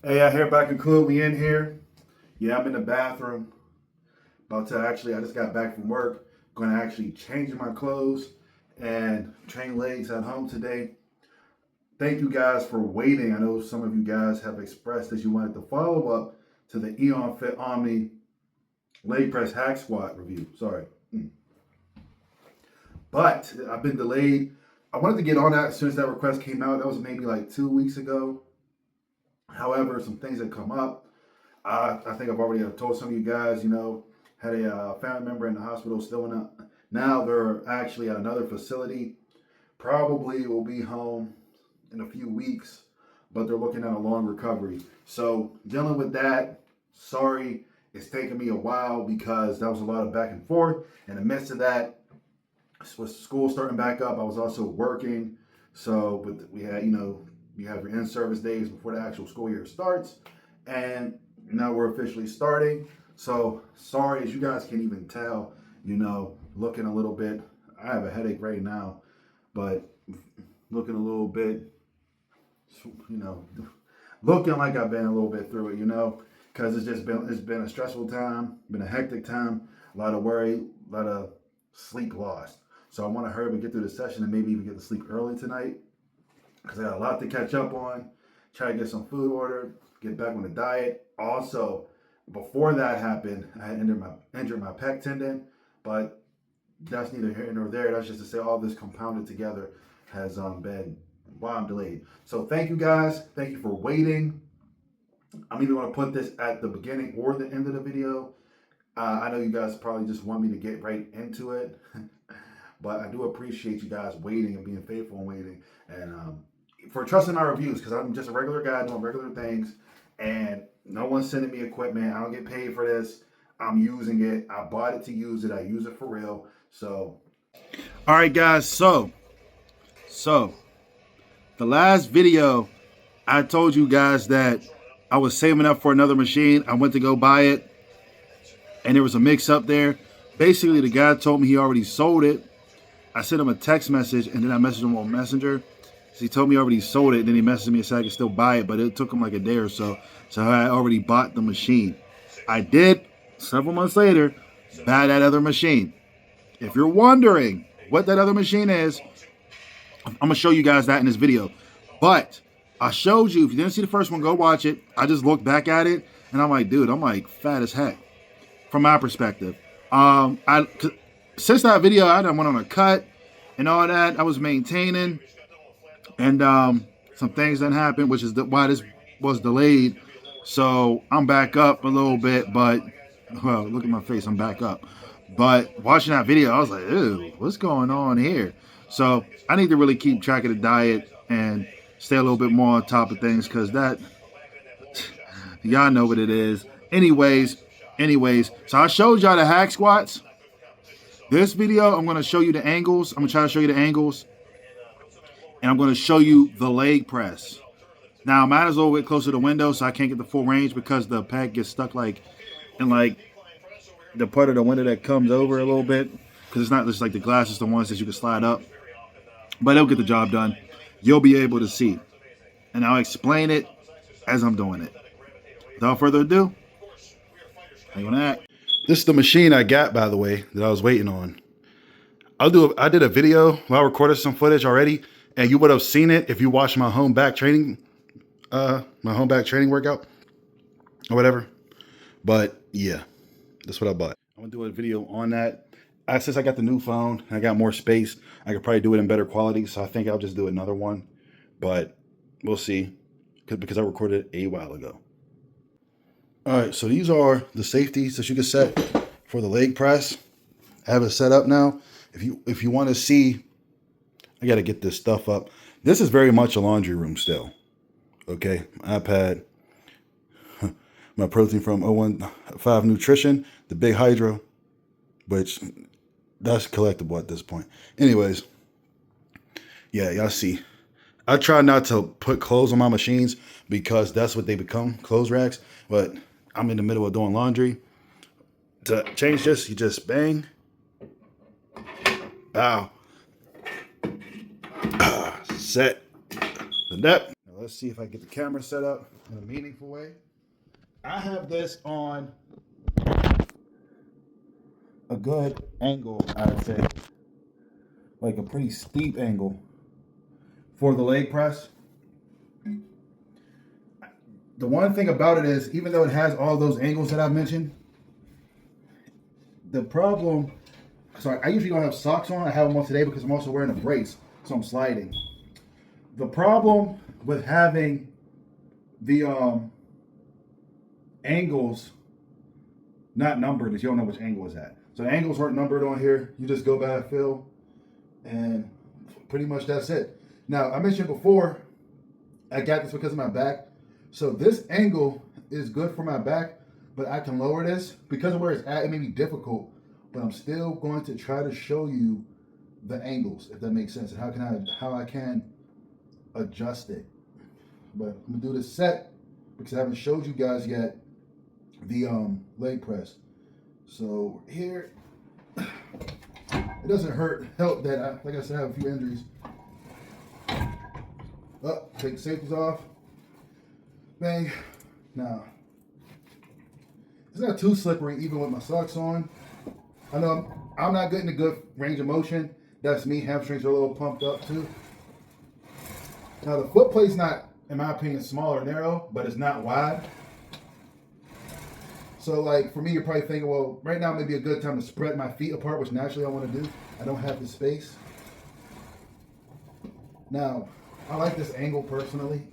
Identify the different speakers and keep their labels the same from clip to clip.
Speaker 1: Hey, I hear back in cool. We in here. Yeah, I'm in the bathroom. About to I just got back from work. Going to actually change my clothes and train legs at home today. Thank you guys for waiting. I know some of you guys have expressed that you wanted to follow up to the Eon Fit Omni leg press hack squat review. Sorry. But I've been delayed. I wanted to get on that as soon as that request came out. That was maybe like 2 weeks ago. However, some things have come up. I think I've already told some of you guys, had a family member in the hospital still in now they're actually at another facility. Probably will be home in a few weeks, but they're looking at a long recovery. So dealing with that, sorry, it's taken me a while because that was a lot of back and forth. In the midst of that, with school starting back up, I was also working. So we had, you have your in-service days before the actual school year starts. And now we're officially starting. So sorry, as you guys can even tell, looking a little bit, I have a headache right now, but looking a little bit, looking like I've been a little bit through it, because it's been a stressful time, been a hectic time, a lot of worry, a lot of sleep lost. So I want to hurry up and get through the session and maybe even get to sleep early tonight because I got a lot to catch up on, try to get some food ordered, get back on the diet. Also, before that happened, I had injured my pec tendon, but that's neither here nor there. That's just to say all this compounded together has been why I'm delayed. So thank you guys. Thank you for waiting. I'm either going to put this at the beginning or the end of the video. I know you guys probably just want me to get right into it, but I do appreciate you guys waiting and being faithful and waiting, and for trusting my reviews, because I'm just a regular guy doing regular things, and no one's sending me equipment. I don't get paid for this. I'm using it. I bought it to use it. I use it for real. So, all right, guys. So the last video, I told you guys that I was saving up for another machine. I went to go buy it, and there was a mix-up there. Basically, the guy told me he already sold it. I sent him a text message, and then I messaged him on Messenger. So he told me he already sold it, and then he messaged me and said I could still buy it, but it took him like a day or so. So I already bought the machine. I did, several months later, buy that other machine. If you're wondering what that other machine is, I'm going to show you guys that in this video. But I showed you, if you didn't see the first one, go watch it. I just looked back at it, and I'm like, dude, I'm like fat as heck from my perspective. Since that video, I done went on a cut and all that. I was maintaining, and some things didn't happen, which is why this was delayed. So I'm back up a little bit, but, well, look at my face, I'm back up. But watching that video, I was like, ew, what's going on here? So I need to really keep track of the diet and stay a little bit more on top of things, because that, y'all know what it is. Anyways, so I showed y'all the hack squats. This video, I'm going to show you the angles. I'm going to try to show you the angles. And I'm going to show you the leg press. Now, I might as well get closer to the window so I can't get the full range, because the peg gets stuck in the part of the window that comes over a little bit. Because it's not just like the glass, it's the ones that you can slide up. But it'll get the job done. You'll be able to see. And I'll explain it as I'm doing it. Without further ado, how you want to act? This is the machine I got, by the way, that I was waiting on. I did a video where I recorded some footage already, and you would have seen it if you watched my home back training workout or whatever. But yeah, that's what I bought. I'm gonna do a video on that. Since I got the new phone and I got more space, I could probably do it in better quality. So I think I'll just do another one, but we'll see, because I recorded it a while ago. All right, so these are the safeties that you can set for the leg press. I have it set up now. If you want to see, I got to get this stuff up. This is very much a laundry room still. Okay, my iPad, my protein from 015 Nutrition, the Big Hydro, which that's collectible at this point. Anyways, yeah, y'all see. I try not to put clothes on my machines because that's what they become, clothes racks. But I'm in the middle of doing laundry. To change this, you just bang, bow, set the depth. let's see if I get the camera set up in a meaningful way. I have this on a good angle, I'd say. Like a pretty steep angle for the leg press. The one thing about it is, even though it has all those angles that I've mentioned, the problem, so I usually don't have socks on. I have them on today because I'm also wearing a brace, so I'm sliding. The problem with having the angles not numbered is you don't know which angle is at. So the angles weren't numbered on here. You just go by feel, and pretty much that's it. Now, I mentioned before, I got this because of my back. So this angle is good for my back, but I can lower this. Because of where it's at, it may be difficult, but I'm still going to try to show you the angles, if that makes sense, and how I can adjust it. But I'm gonna do this set because I haven't showed you guys yet the leg press. So here, it doesn't help that like I said, I have a few injuries. Take the safeties off. Bang. Now, it's not too slippery even with my socks on. I know I'm not getting a good range of motion. That's me. Hamstrings are a little pumped up too. Now the foot plate's not, in my opinion, small or narrow, but it's not wide. So like for me, you're probably thinking, well, right now may be a good time to spread my feet apart, which naturally I want to do. I don't have the space. Now, I like this angle personally,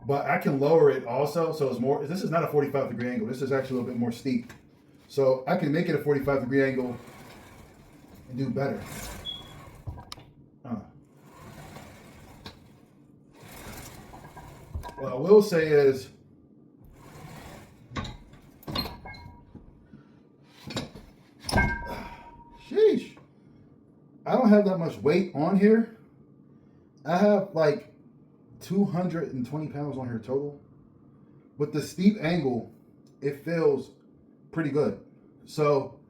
Speaker 1: but I can lower it also. So it's more, this is not a 45-degree angle. This is actually a little bit more steep. So I can make it a 45-degree angle and do better. What I will say is, sheesh, I don't have that much weight on here. I have like 220 pounds on here total. With the steep angle, it feels pretty good. So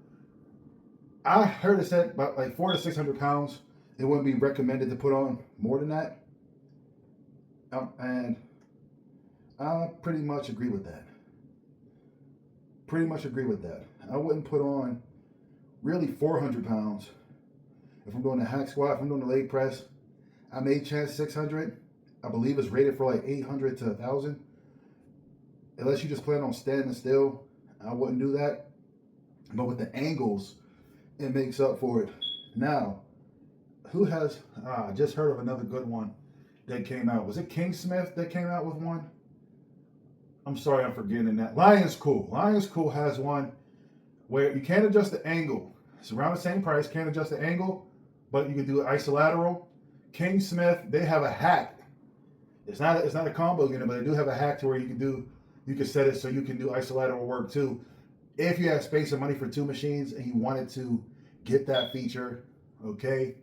Speaker 1: I heard it said about like 400 to 600 pounds. It wouldn't be recommended to put on more than that. And I pretty much agree with that. I wouldn't put on really 400 pounds. If I'm doing a hack squat, if I'm doing a leg press, I may chance 600. I believe it's rated for like 800 to 1,000. Unless you just plan on standing still, I wouldn't do that. But with the angles, it makes up for it. Now, who has, I just heard of another good one that came out. Was it King Smith that came out with one? I'm sorry, I'm forgetting that. Lions Cool has one where you can't adjust the angle. It's around the same price, can't adjust the angle, but you can do it isolateral. King Smith, they have a hack. It's not a combo unit, but they do have a hack to where you can set it so you can do isolateral work too. If you have space and money for two machines and you wanted to get that feature, okay.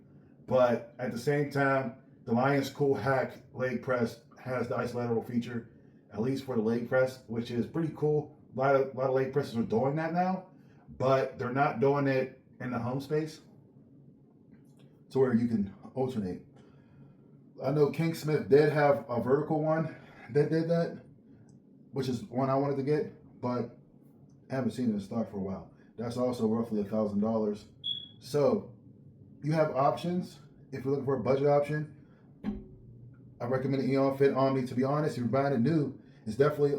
Speaker 1: But at the same time, the Lions Cool Hack leg press has the isolateral feature, at least for the leg press, which is pretty cool. A lot of leg presses are doing that now, but they're not doing it in the home space to where you can alternate. I know King Smith did have a vertical one that did that, which is one I wanted to get, but I haven't seen it in stock for a while. That's also roughly $1,000. So you have options. If you're looking for a budget option, I recommend Eon Fit Omni. To be honest, if you're buying it new, it's definitely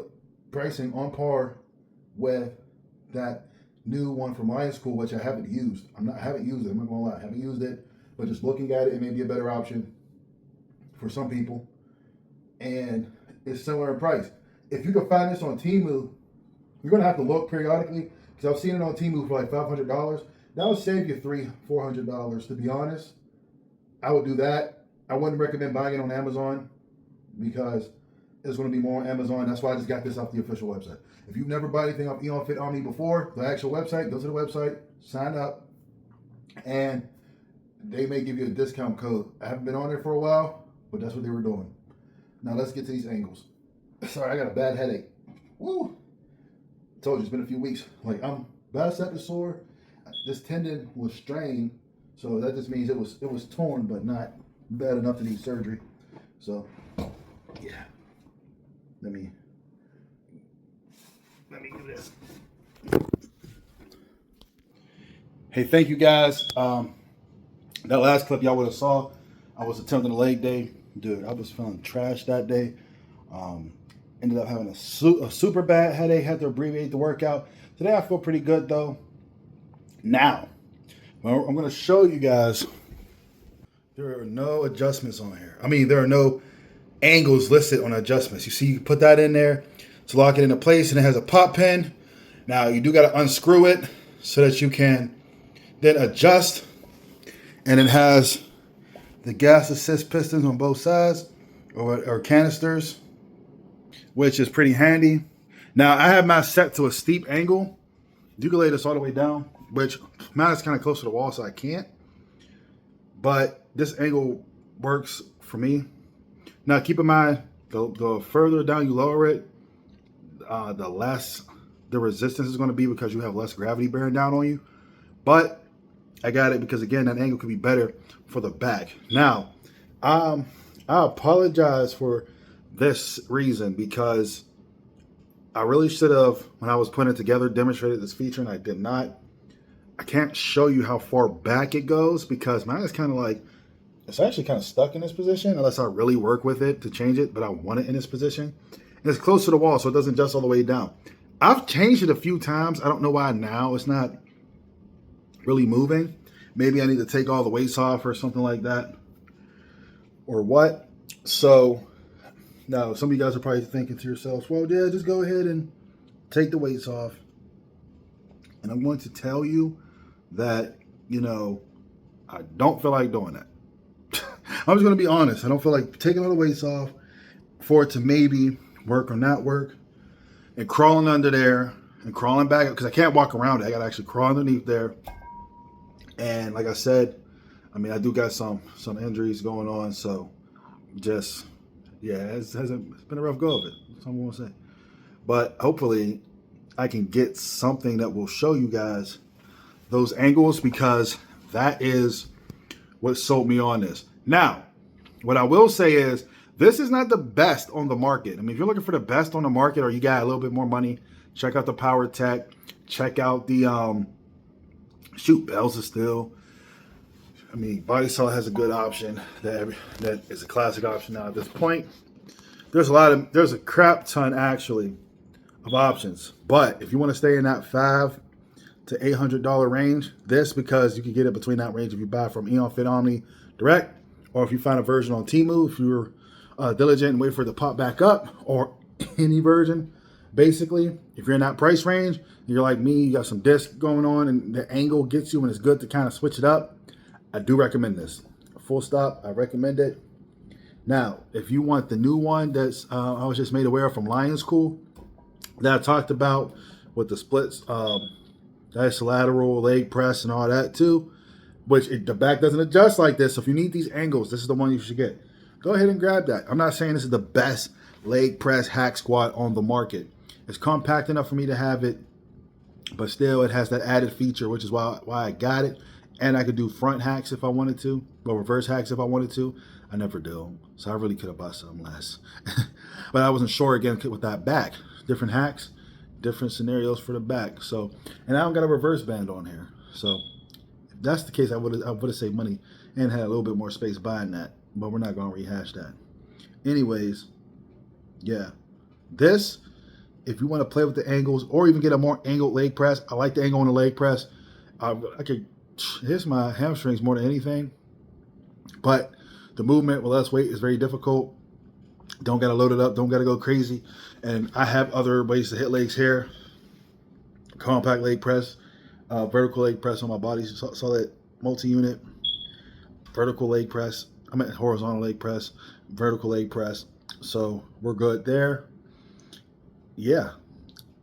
Speaker 1: pricing on par with that new one from Lions Cool, which I haven't used. I haven't used it. I'm not gonna lie, I haven't used it, but just looking at it, it may be a better option for some people, and it's similar in price. If you can find this on Temu, you're gonna have to look periodically because I've seen it on Temu for like $500. That would save you $400. To be honest, I would do that. I wouldn't recommend buying it on Amazon because it's going to be more on Amazon. That's why I just got this off the official website. If you've never bought anything off Eon Fit Omni before, the actual website, go to the website, sign up, and they may give you a discount code. I haven't been on there for a while, but that's what they were doing. Now let's get to these angles. Sorry, I got a bad headache. Woo! I told you it's been a few weeks. Like, I'm bicep is sore. This tendon was strained, so that just means it was torn, but not bad enough to need surgery. So, yeah. Let me do this. Hey, thank you guys. That last clip y'all would have saw, I was attempting a leg day. Dude, I was feeling trash that day. Ended up having a super bad headache, had to abbreviate the workout. Today I feel pretty good though. Now, I'm going to show you guys, there are no adjustments on here. I mean, there are no angles listed on adjustments. You see, you put that in there to lock it into place, and it has a pop pin. Now, you do got to unscrew it so that you can then adjust. And it has the gas assist pistons on both sides, or canisters, which is pretty handy. Now, I have mine set to a steep angle. You can lay this all the way down, which mine is kind of close to the wall, so I can't. But this angle works for me. Now, keep in mind, the further down you lower it, the less the resistance is going to be, because you have less gravity bearing down on you. But I got it because, again, that angle could be better for the back. Now, I apologize for this reason, because I really should have, when I was putting it together, demonstrated this feature, and I did not. I can't show you how far back it goes, because mine is kind of like, it's actually kind of stuck in this position unless I really work with it to change it, but I want it in this position. And it's close to the wall, so it doesn't adjust all the way down. I've changed it a few times. I don't know why now it's not really moving. Maybe I need to take all the weights off or something like that, or what. So now some of you guys are probably thinking to yourselves, well, yeah, just go ahead and take the weights off. And I'm going to tell you that, you know, I don't feel like doing that. I'm just going to be honest. I don't feel like taking all the weights off for it to maybe work or not work, and crawling under there and crawling back up, because I can't walk around it. I got to actually crawl underneath there. And like I said, I mean, I do got some injuries going on, so just, yeah, it's been a rough go of it. That's all I'm going to say. But hopefully I can get something that will show you guys those angles, because that is what sold me on this. Now, what I will say is, this is not the best on the market. I mean, if you're looking for the best on the market, or you got a little bit more money, check out the Power Tech. Check out the Bells of Steel. I mean, Body Solid has a good option that is a classic option now at this point. There's a crap ton actually of options. But if you want to stay in that $500 to $800 range, because you can get it between that range if you buy from Eon Fit Omni direct, or if you find a version on Temu, if you're diligent and wait for it to pop back up, or any version. Basically, if you're in that price range, you're like me, you got some disc going on, and the angle gets you, and it's good to kind of switch it up, I do recommend this. Full stop, I recommend it. Now, if you want the new one that's I was just made aware of from Lions Cool, that I talked about with the splits, that's lateral leg press and all that too, which the back doesn't adjust like this. So if you need these angles, this is the one you should get. Go ahead and grab that. I'm not saying this is the best leg press hack squat on the market. It's compact enough for me to have it, but still it has that added feature, which is why I got it. And I could do front hacks if I wanted to, or reverse hacks if I wanted to. I never do, so I really could have bought some less. But I wasn't sure again with that back. Different hacks, different scenarios for the back. So, and I don't got a reverse band on here. So if that's the case, I would have saved money and had a little bit more space buying that. But we're not going to rehash that. Anyways, yeah, this, if you want to play with the angles or even get a more angled leg press, I like the angle on the leg press. I could hit my hamstrings more than anything, but the movement with less weight is very difficult. Don't got to load it up, don't got to go crazy. And I have other ways to hit legs here. Compact leg press, vertical leg press on my body, solid multi-unit, vertical leg press. I meant horizontal leg press, vertical leg press. So we're good there. Yeah.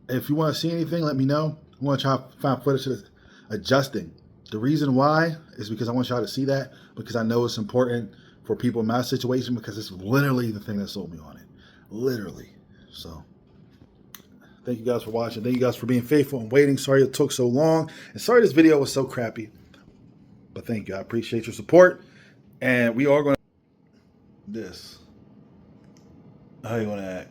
Speaker 1: If you want to see anything, let me know. I want to try to find footage of adjusting. The reason why is because I want y'all to see that, because I know it's important for people in my situation, because it's literally the thing that sold me on it. Literally. So thank you guys for watching. Thank you guys for being faithful and waiting. Sorry it took so long. And sorry this video was so crappy. But thank you. I appreciate your support. And we are going to this. How you want to act?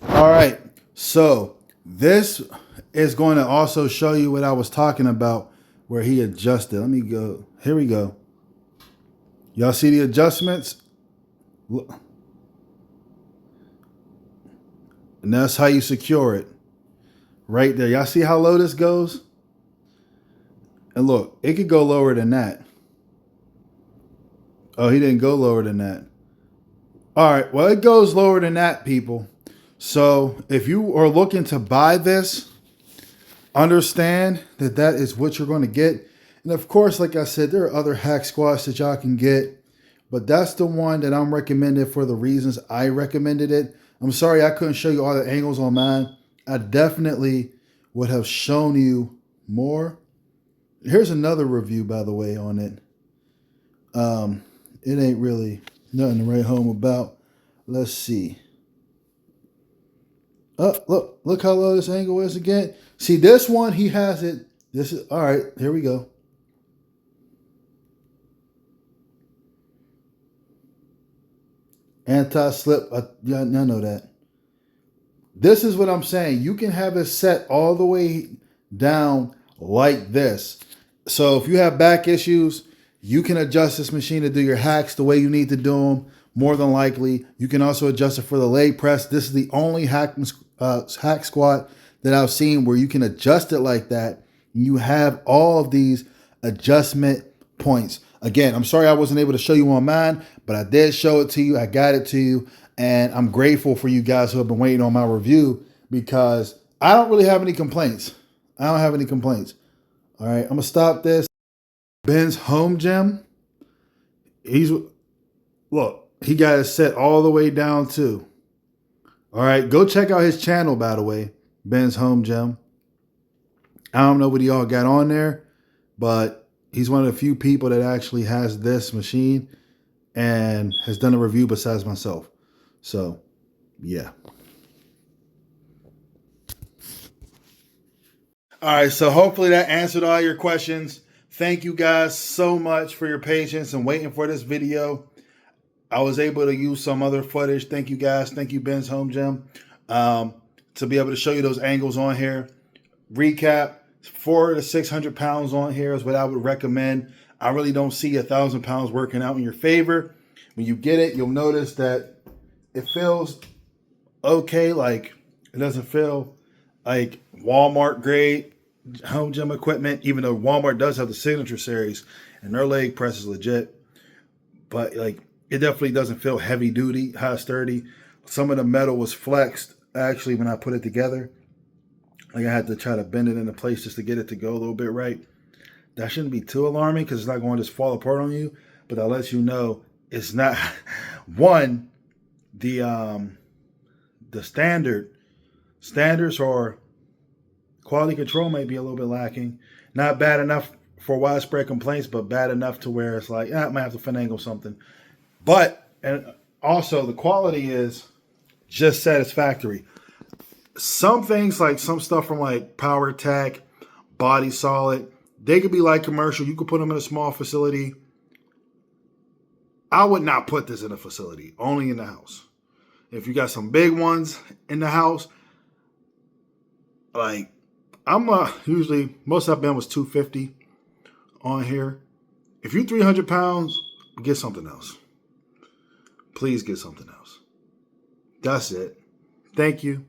Speaker 1: All right. So this is going to also show you what I was talking about where he adjusted. Let me go. Here we go. Y'all see the adjustments? Look. And that's how you secure it. Right there. Y'all see how low this goes? And look, it could go lower than that. Oh, he didn't go lower than that. All right. Well, it goes lower than that, people. So if you are looking to buy this, understand that that is what you're going to get. And of course, like I said, there are other hack squats that y'all can get, but that's the one that I'm recommending for the reasons I recommended it. I'm sorry I couldn't show you all the angles on mine. I definitely would have shown you more. Here's another review, by the way, on it. It ain't really nothing to write home about. Let's see. Look how low this angle is again. See, this one, he has it. This is, all right, here we go. Anti-slip, yeah, I know that. This is what I'm saying. You can have it set all the way down like this. So if you have back issues, you can adjust this machine to do your hacks the way you need to do them, more than likely. You can also adjust it for the leg press. This is the only hack squat that I've seen where you can adjust it like that. You have all of these adjustment points. Again, I'm sorry I wasn't able to show you on mine, but I did show it to you. I got it to you. And I'm grateful for you guys who have been waiting on my review because I don't really have any complaints. I don't have any complaints. All right, I'm going to stop this. Ben's home gym. Look, he got it set all the way down too. All right, go check out his channel, by the way, Ben's home gym. I don't know what he all got on there, but he's one of the few people that actually has this machine and has done a review besides myself. So, yeah. All right, so hopefully that answered all your questions. Thank you guys so much for your patience and waiting for this video. I was able to use some other footage. Thank you guys. Thank you, Ben's Home Gym, to be able to show you those angles on here. Recap, 400 to 600 pounds on here is what I would recommend. I really don't see 1,000 pounds working out in your favor. When you get it, you'll notice that it feels okay. Like it doesn't feel like Walmart grade home gym equipment, even though Walmart does have the Signature Series and their leg press is legit. But like it definitely doesn't feel heavy duty, high sturdy. Some of the metal was flexed actually when I put it together. Like I had to try to bend it into place just to get it to go a little bit right. That shouldn't be too alarming because it's not going to just fall apart on you. But I'll let you know it's not. One, the standards or quality control may be a little bit lacking. Not bad enough for widespread complaints, but bad enough to where it's like, I might have to finagle something. But, and also the quality is just satisfactory. Some things, like some stuff from like Power Tech, Body Solid, they could be like commercial. You could put them in a small facility. I would not put this in a facility, only in the house. If you got some big ones in the house, like I'm usually, most I've been was 250 on here. If you're 300 pounds, get something else. Please get something else. That's it. Thank you.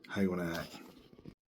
Speaker 1: How you want to act?